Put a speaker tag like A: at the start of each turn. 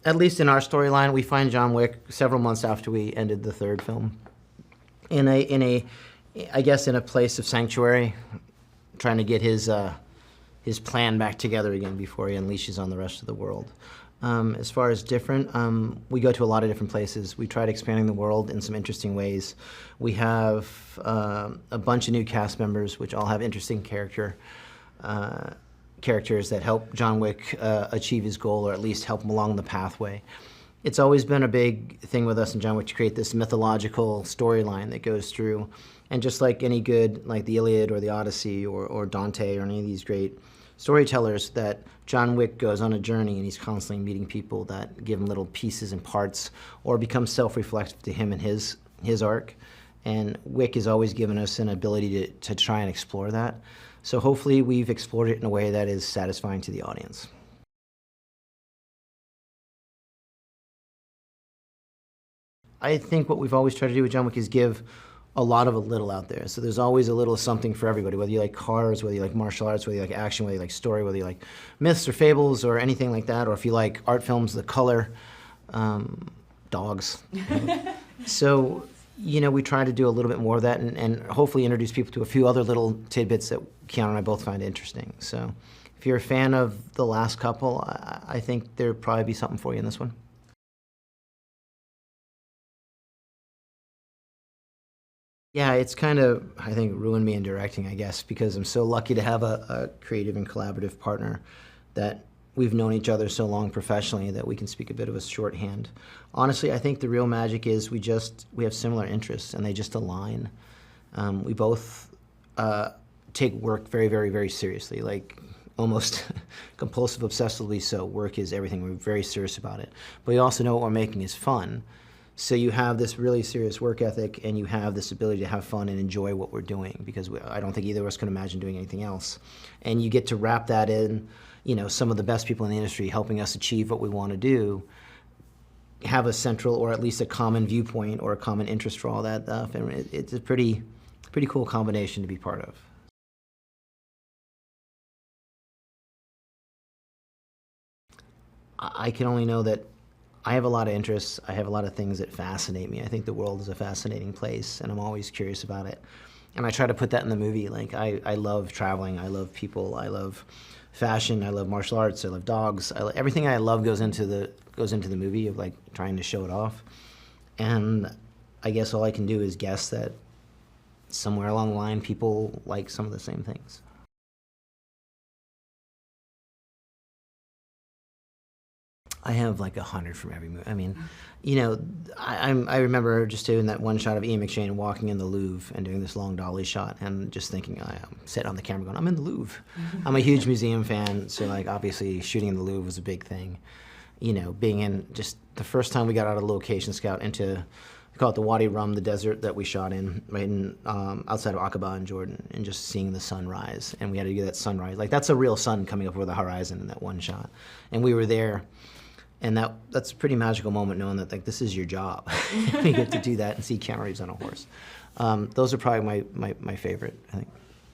A: at least in our storyline, we find John Wick several months after we ended the third film, I guess, in a place of sanctuary, trying to get his plan back together again before he unleashes on the rest of the world. As far as different, we go to a lot of different places. We tried expanding the world in some interesting ways. We have a bunch of new cast members, which all have interesting characters that help John Wick achieve his goal, or at least help him along the pathway. It's always been a big thing with us in John Wick to create this mythological storyline that goes through. And just like any good, like the Iliad or the Odyssey or Dante or any of these great storytellers, that John Wick goes on a journey and he's constantly meeting people that give him little pieces and parts or become self-reflective to him and his arc. And Wick has always given us an ability to try and explore that. So hopefully we've explored it in a way that is satisfying to the audience. I think what we've always tried to do with John Wick is give a lot of a little out there. So there's always a little something for everybody, whether you like cars, whether you like martial arts, whether you like action, whether you like story, whether you like myths or fables or anything like that, or if you like art films, the color, dogs. So, you know, we try to do a little bit more of that and hopefully introduce people to a few other little tidbits that Keanu and I both find interesting. So if you're a fan of the last couple, I think there'd probably be something for you in this one. Yeah, it's kind of, I think, ruined me in directing, I guess, because I'm so lucky to have a creative and collaborative partner that we've known each other so long professionally that we can speak a bit of a shorthand. Honestly, I think the real magic is we have similar interests and they just align. We both take work very, very, very seriously, like almost compulsive, obsessively so. Work is everything. We're very serious about it. But we also know what we're making is fun. So you have this really serious work ethic and you have this ability to have fun and enjoy what we're doing, because I don't think either of us can imagine doing anything else. And you get to wrap that in, you know, some of the best people in the industry helping us achieve what we want to do, have a central or at least a common viewpoint or a common interest for all that stuff. And it's a pretty cool combination to be part of. I can only know that I have a lot of interests. I have a lot of things that fascinate me. I think the world is a fascinating place, and I'm always curious about it. And I try to put that in the movie. Like, I love traveling. I love people. I love fashion. I love martial arts. I love dogs. Everything I love goes into the movie of, like, trying to show it off. And I guess all I can do is guess that somewhere along the line, people like some of the same things. I have like 100 from every movie. I mean, you know, I remember just doing that one shot of Ian McShane walking in the Louvre and doing this long dolly shot and just thinking, I'm sitting on the camera going, I'm in the Louvre. I'm a huge museum fan, so like obviously shooting in the Louvre was a big thing. You know, being in just the first time we got out of location scout into, we call it the Wadi Rum, the desert that we shot in, right in, outside of Aqaba in Jordan, and just seeing the sun rise. And we had to do that sunrise. Like, that's a real sun coming up over the horizon in that one shot. And we were there. And that's a pretty magical moment, knowing that, like, this is your job. You get to do that and see Keanu Reeves on a horse. Those are probably my favorite, I think.